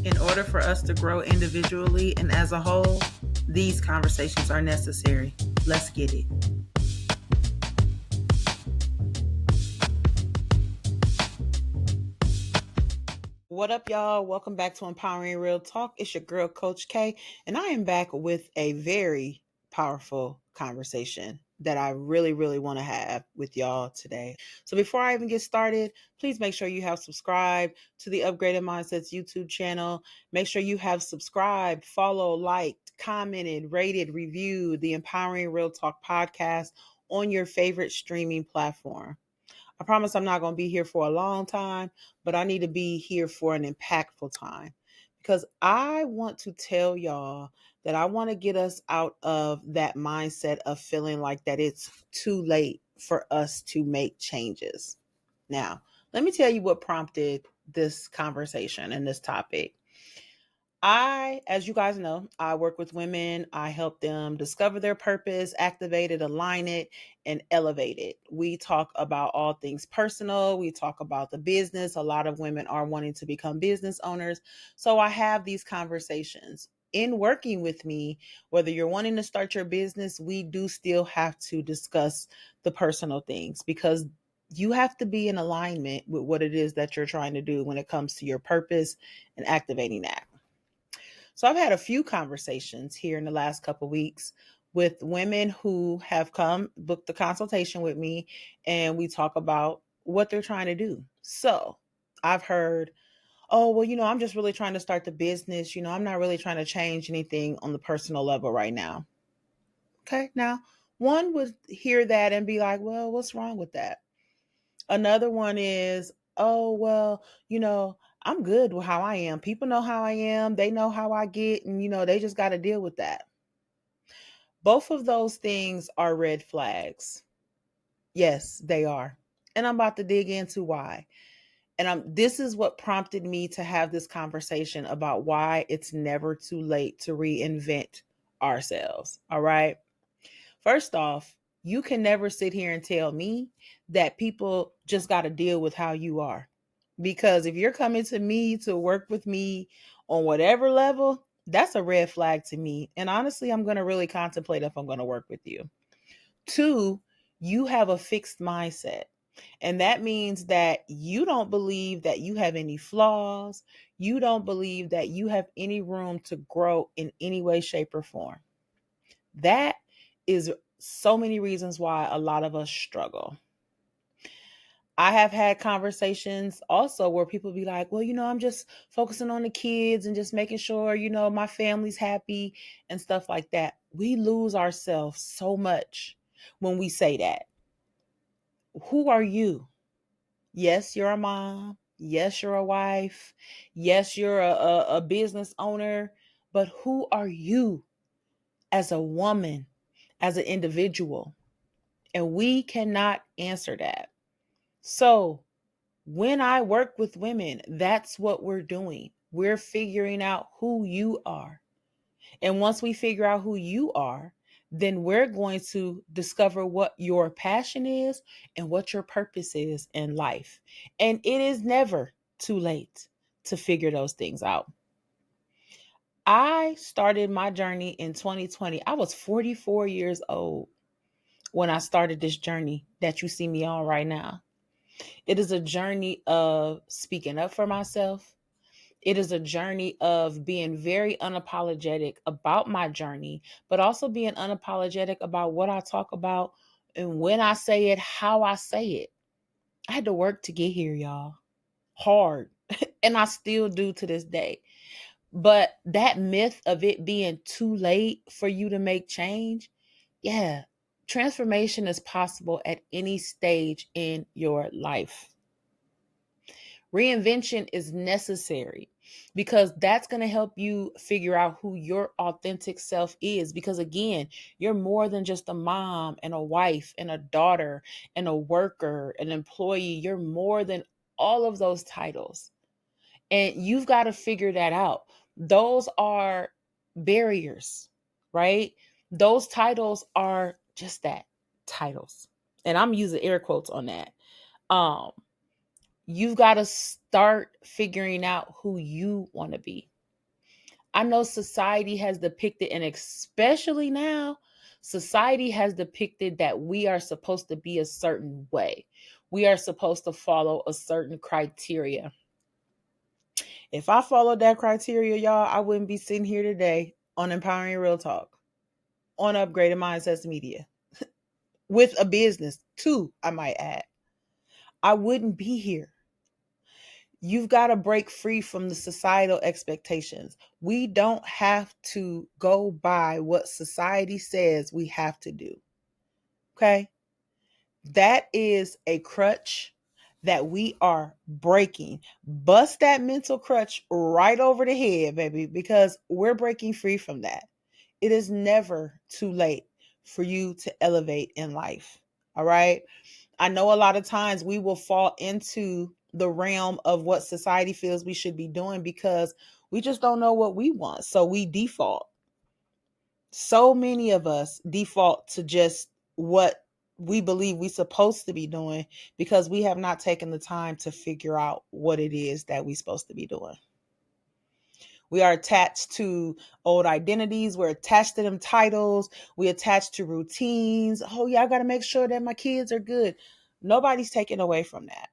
In order for us to grow individually and as a whole, these conversations are necessary. Let's get it. What up, y'all? Welcome back to Empowering Real Talk. It's your girl, Coach K, and I am back with a very powerful conversation that I really want to have with y'all today. So before I even get started, please make sure you have subscribed to the Upgraded Mindsets YouTube channel. Make sure you have subscribed, follow, liked, commented, rated, reviewed the Empowering Real Talk podcast on your favorite streaming platform. I promise I'm not going to be here for a long time, but I need to be here for an impactful time because I want to tell y'all that I want to get us out of that mindset of feeling like that it's too late for us to make changes. Now, let me tell you what prompted this conversation and this topic. As you guys know, I work with women. I help them discover their purpose, activate it, align it, and elevate it. We talk about all things personal. We talk about the business. A lot of women are wanting to become business owners. So I have these conversations. In working with me, whether you're wanting to start your business, we do still have to discuss the personal things because you have to be in alignment with what it is that you're trying to do when it comes to your purpose and activating that. So I've had a few conversations here in the last couple of weeks with women who have come, booked the consultation with me, and we talk about what they're trying to do. So I've heard, oh, well, I'm just really trying to start the business. I'm not really trying to change anything on the personal level right now. Okay. Now, one would hear that and be like, well, what's wrong with that? Another one is, oh, well, I'm good with how I am. People know how I am. They know how I get, and, they just got to deal with that. Both of those things are red flags. Yes, they are. And I'm about to dig into why. And this is what prompted me to have this conversation about why it's never too late to reinvent ourselves. All right. First off, you can never sit here and tell me that people just got to deal with how you are. Because if you're coming to me to work with me on whatever level, that's a red flag to me. And honestly, I'm going to really contemplate if I'm going to work with you. Two, you have a fixed mindset. And that means that you don't believe that you have any flaws. You don't believe that you have any room to grow in any way, shape, or form. That is so many reasons why a lot of us struggle. I have had conversations also where people be like, well, I'm just focusing on the kids and just making sure, my family's happy and stuff like that. We lose ourselves so much when we say that. Who are you? Yes, you're a mom. Yes, you're a wife. Yes, you're a business owner. But who are you as a woman, as an individual? And we cannot answer that. So when I work with women, that's what we're doing. We're figuring out who you are. And once we figure out who you are, then we're going to discover what your passion is and what your purpose is in life. And it is never too late to figure those things out. I started my journey in 2020. I was 44 years old when I started this journey that you see me on right now. It is a journey of speaking up for myself. It is a journey of being very unapologetic about my journey, but also being unapologetic about what I talk about and when I say it, how I say it. I had to work to get here, y'all. Hard. And I still do to this day. But that myth of it being too late for you to make change, yeah, transformation is possible at any stage in your life. Reinvention is necessary because that's going to help you figure out who your authentic self is. Because again, you're more than just a mom and a wife and a daughter and a worker, an employee. You're more than all of those titles. And you've got to figure that out. Those are barriers, right? Those titles are just that, titles. And I'm using air quotes on that. You've got to start figuring out who you want to be. I know society has depicted, and especially now, society has depicted that we are supposed to be a certain way. We are supposed to follow a certain criteria. If I followed that criteria, y'all, I wouldn't be sitting here today on Empowering Real Talk, on Upgraded Mindsets Media, with a business too, I might add. I wouldn't be here. You've got to break free from the societal expectations. We don't have to go by what society says we have to do. Okay? That is a crutch that we are breaking. Bust that mental crutch right over the head, baby, because we're breaking free from that. It is never too late for you to elevate in life. All right? I know a lot of times we will fall into the realm of what society feels we should be doing because we just don't know what we want. So we default. So many of us default to just what we believe we're supposed to be doing because we have not taken the time to figure out what it is that we're supposed to be doing. We are attached to old identities. We're attached to them titles. We attach to routines. Oh, yeah, I got to make sure that my kids are good. Nobody's taken away from that.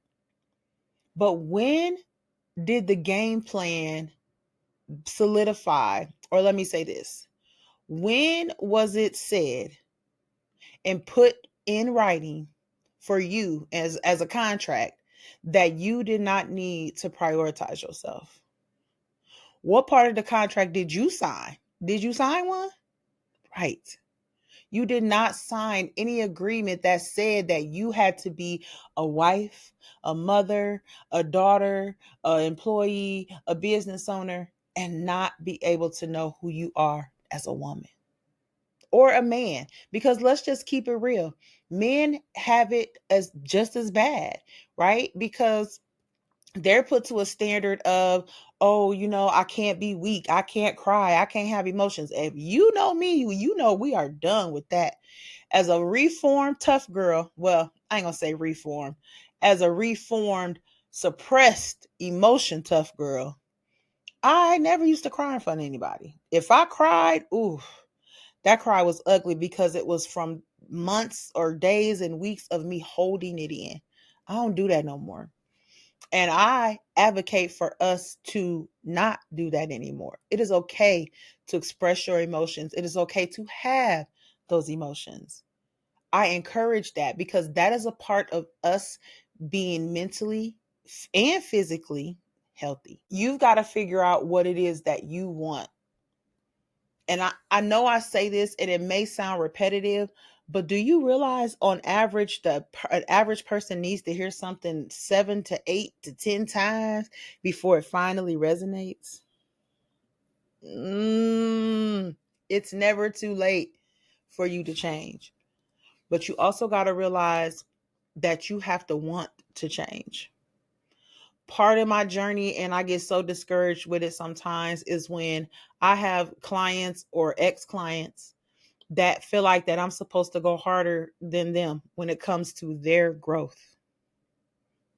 But when did the game plan solidify? Or let me say this. When was it said and put in writing for you as a contract that you did not need to prioritize yourself? What part of the contract did you sign? Did you sign one? Right. You did not sign any agreement that said that you had to be a wife, a mother, a daughter, an employee, a business owner, and not be able to know who you are as a woman or a man. Because let's just keep it real. Men have it as just as bad, right? Because they're put to a standard of, oh, I can't be weak. I can't cry. I can't have emotions. If you know me, you know we are done with that. As a reformed tough girl, well, I ain't gonna say reformed, as a reformed, suppressed emotion tough girl, I never used to cry in front of anybody. If I cried, ooh, that cry was ugly because it was from months or days and weeks of me holding it in. I don't do that no more. And I advocate for us to not do that anymore. It is okay to express your emotions. It is okay to have those emotions. I encourage that because that is a part of us being mentally and physically healthy. You've got to figure out what it is that you want. And I know I say this and it may sound repetitive, but do you realize on average an average person needs to hear something 7 to 8 to 10 times before it finally resonates? It's never too late for you to change. But you also got to realize that you have to want to change. Part of my journey, and I get so discouraged with it sometimes, is when I have clients or ex-clients that feel like that I'm supposed to go harder than them when it comes to their growth.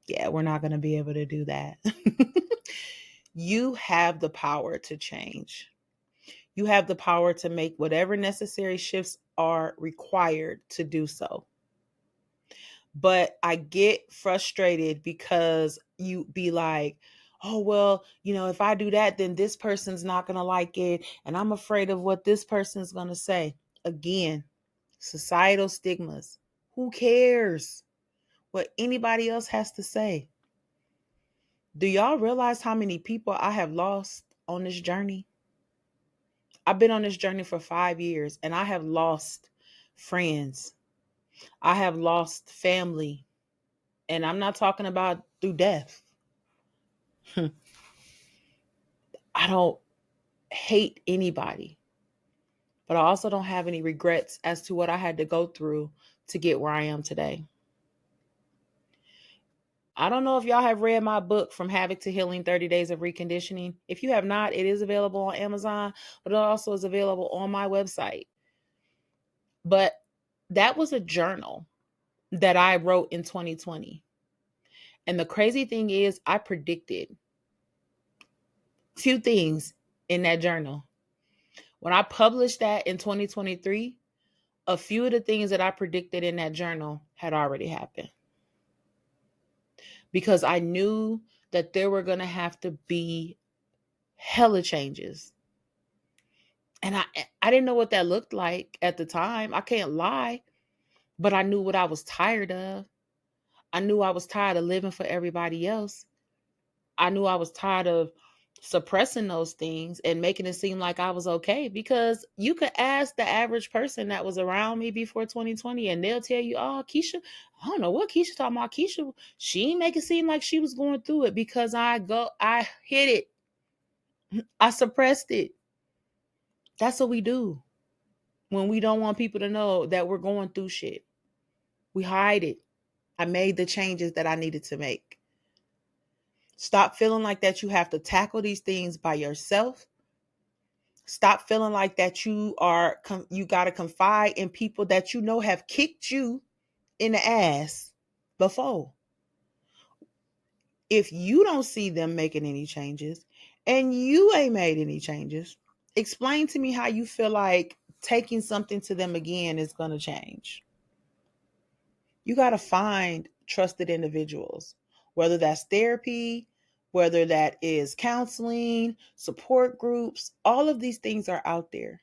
Yeah, we're not going to be able to do that. You have the power to change. You have the power to make whatever necessary shifts are required to do so. But I get frustrated because you be like, oh, well, if I do that, then this person's not going to like it. And I'm afraid of what this person's going to say. Again, societal stigmas. Who cares what anybody else has to say? Do y'all realize how many people I have lost on this journey? I've been on this journey for 5 years and I have lost friends. I have lost family. And I'm not talking about through death. I don't hate anybody, but I also don't have any regrets as to what I had to go through to get where I am today. I don't know if y'all have read my book, From Havoc to Healing, 30 Days of Reconditioning. If you have not, it is available on Amazon, but it also is available on my website. But that was a journal that I wrote in 2020. And the crazy thing is I predicted few things in that journal. When I published that in 2023, a few of the things that I predicted in that journal had already happened, because I knew that there were going to have to be hella changes. And I didn't know what that looked like at the time. I can't lie, but I knew what I was tired of. I knew I was tired of living for everybody else. I knew I was tired of suppressing those things and making it seem like I was okay, because you could ask the average person that was around me before 2020 and they'll tell you, oh, Keisha, I don't know what Keisha talking about. Keisha, she ain't make it seem like she was going through it, because I hid it. I suppressed it. That's what we do when we don't want people to know that we're going through shit. We hide it. I made the changes that I needed to make. Stop feeling like that you have to tackle these things by yourself. Stop feeling like that you got to confide in people that you know have kicked you in the ass before. If you don't see them making any changes and you ain't made any changes, explain to me how you feel like taking something to them again is going to change. You got to find trusted individuals, whether that's therapy, whether that is counseling, support groups. All of these things are out there.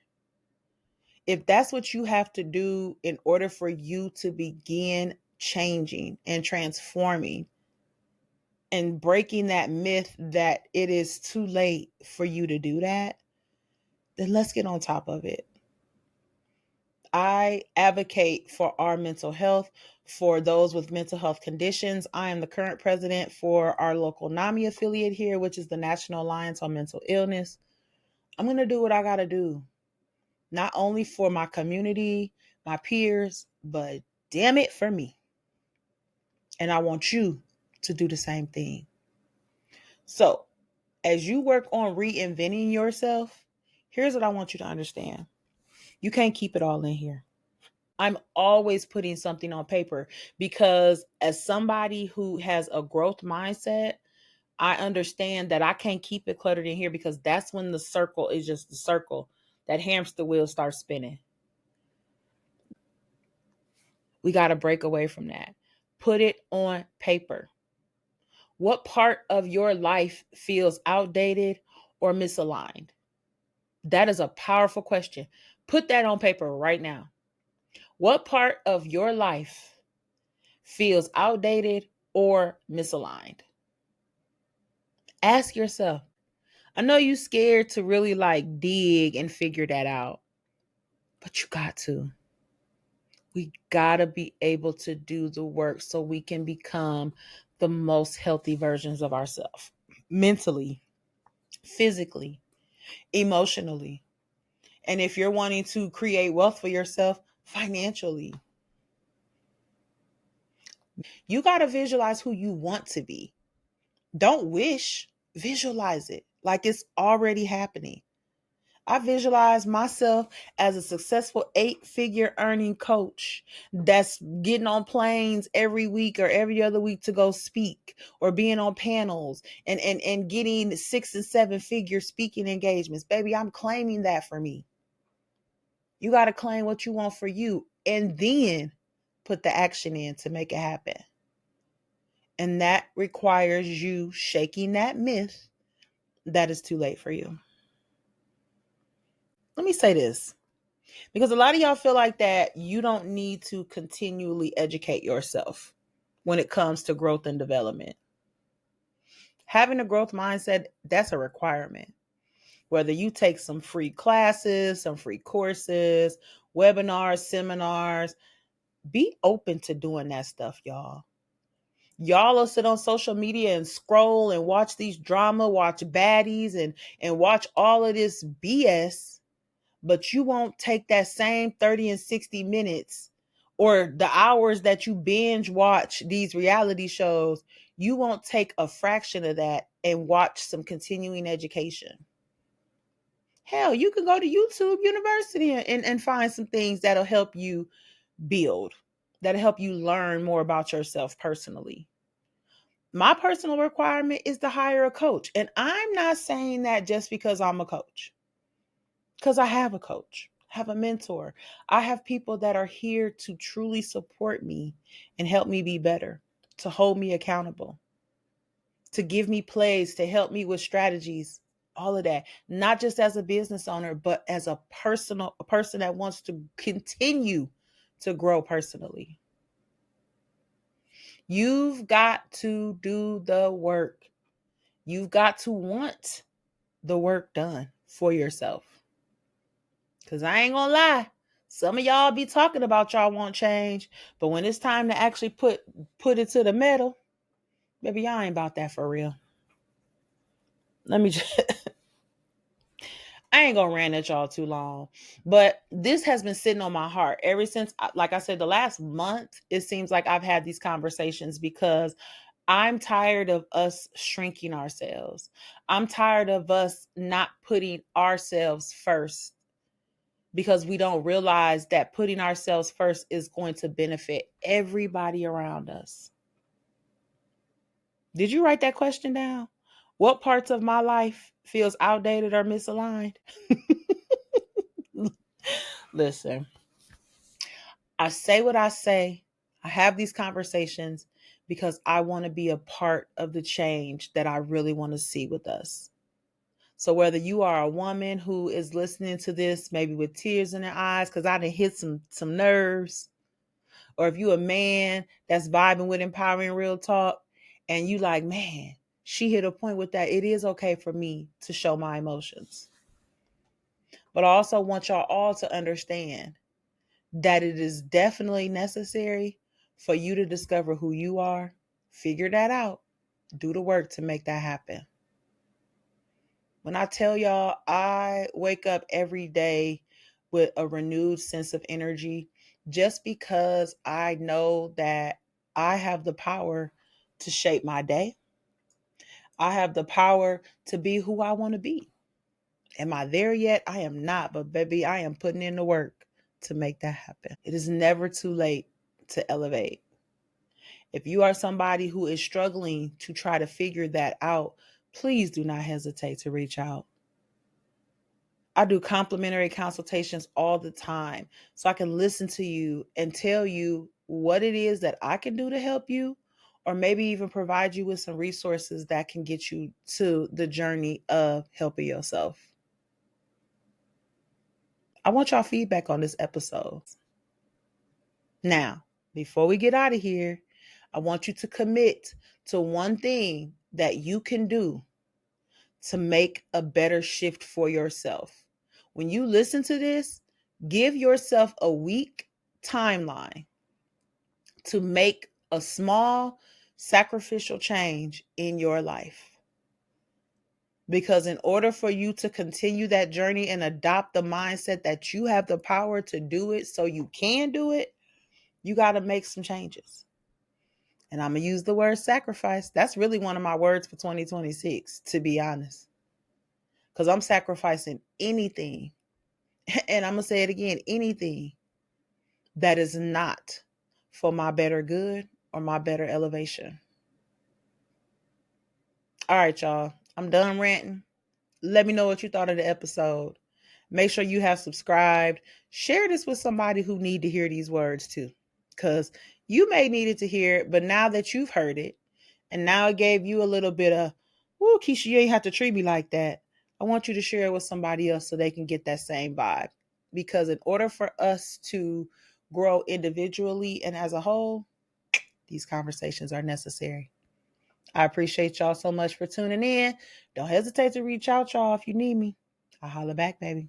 If that's what you have to do in order for you to begin changing and transforming and breaking that myth that it is too late for you to do that, then let's get on top of it. I advocate for our mental health, for those with mental health conditions. I am the current president for our local NAMI affiliate here, which is the National Alliance on Mental Illness. I'm going to do what I got to do, not only for my community, my peers, but damn it, for me. And I want you to do the same thing. So, as you work on reinventing yourself, here's what I want you to understand. You can't keep it all in here. I'm always putting something on paper, because as somebody who has a growth mindset, I understand that I can't keep it cluttered in here, because that's when the circle is just the circle. That hamster wheel starts spinning. We got to break away from that. Put it on paper. What part of your life feels outdated or misaligned? That is a powerful question. Put that on paper right now. What part of your life feels outdated or misaligned? Ask yourself. I know you're scared to really like dig and figure that out, but you got to. We got to be able to do the work so we can become the most healthy versions of ourselves, mentally, physically, emotionally. And if you're wanting to create wealth for yourself, financially, you got to visualize who you want to be. Don't wish, visualize it like it's already happening. I visualize myself as a successful 8-figure earning coach that's getting on planes every week or every other week to go speak, or being on panels and getting 6 and 7-figure speaking engagements. Baby, I'm claiming that for me. You got to claim what you want for you and then put the action in to make it happen. And that requires you shaking that myth that is too late for you. Let me say this, because a lot of y'all feel like that you don't need to continually educate yourself when it comes to growth and development. Having a growth mindset, that's a requirement. Whether you take some free classes, some free courses, webinars, seminars, be open to doing that stuff, y'all. Y'all will sit on social media and scroll and watch these drama, watch baddies and watch all of this BS, but you won't take that same 30 and 60 minutes or the hours that you binge watch these reality shows. You won't take a fraction of that and watch some continuing education. Hell, you can go to YouTube University and find some things that'll help you build, that'll help you learn more about yourself personally. My personal requirement is to hire a coach. And I'm not saying that just because I'm a coach, because I have a coach, have a mentor. I have people that are here to truly support me and help me be better, to hold me accountable, to give me plays, to help me with strategies, all of that. Not just as a business owner, but as a person that wants to continue to grow personally. You've got to do the work. You've got to want the work done for yourself. Because I ain't gonna lie, some of y'all be talking about y'all want change, but when it's time to actually put it to the metal, baby, y'all ain't about that for real. Let me just I ain't gonna rant at y'all too long, but this has been sitting on my heart ever since, like I said, the last month. It seems like I've had these conversations because I'm tired of us shrinking ourselves. I'm tired of us not putting ourselves first because we don't realize that putting ourselves first is going to benefit everybody around us. Did you write that question down? What parts of my life feels outdated or misaligned? Listen, I say what I say. I have these conversations because I want to be a part of the change that I really want to see with us. So whether you are a woman who is listening to this, maybe with tears in their eyes, because I done hit some nerves, or if you a man that's vibing with empowering real talk, and you like, man, she hit a point with that. It is okay for me to show my emotions. But I also want y'all all to understand that it is definitely necessary for you to discover who you are, figure that out, do the work to make that happen. When I tell y'all, I wake up every day with a renewed sense of energy just because I know that I have the power to shape my day. I have the power to be who I want to be. Am I there yet? I am not, but baby, I am putting in the work to make that happen. It is never too late to elevate. If you are somebody who is struggling to try to figure that out, please do not hesitate to reach out. I do complimentary consultations all the time so I can listen to you and tell you what it is that I can do to help you, or maybe even provide you with some resources that can get you to the journey of helping yourself. I want y'all feedback on this episode. Now, before we get out of here, I want you to commit to one thing that you can do to make a better shift for yourself. When you listen to this, give yourself a week timeline to make a small sacrificial change in your life. Because in order for you to continue that journey and adopt the mindset that you have the power to do it so you can do it, you got to make some changes. And I'm going to use the word sacrifice. That's really one of my words for 2026, to be honest. Because I'm sacrificing anything, and I'm going to say it again, anything that is not for my better good or my better elevation. All right, y'all. I'm done ranting. Let me know what you thought of the episode. Make sure you have subscribed. Share this with somebody who need to hear these words too. Because you may need it to hear it, but now that you've heard it, and now it gave you a little bit of, whoa, Keisha, you ain't have to treat me like that. I want you to share it with somebody else so they can get that same vibe. Because in order for us to grow individually and as a whole, these conversations are necessary. I appreciate y'all so much for tuning in. Don't hesitate to reach out, y'all, if you need me. I'll holler back, baby.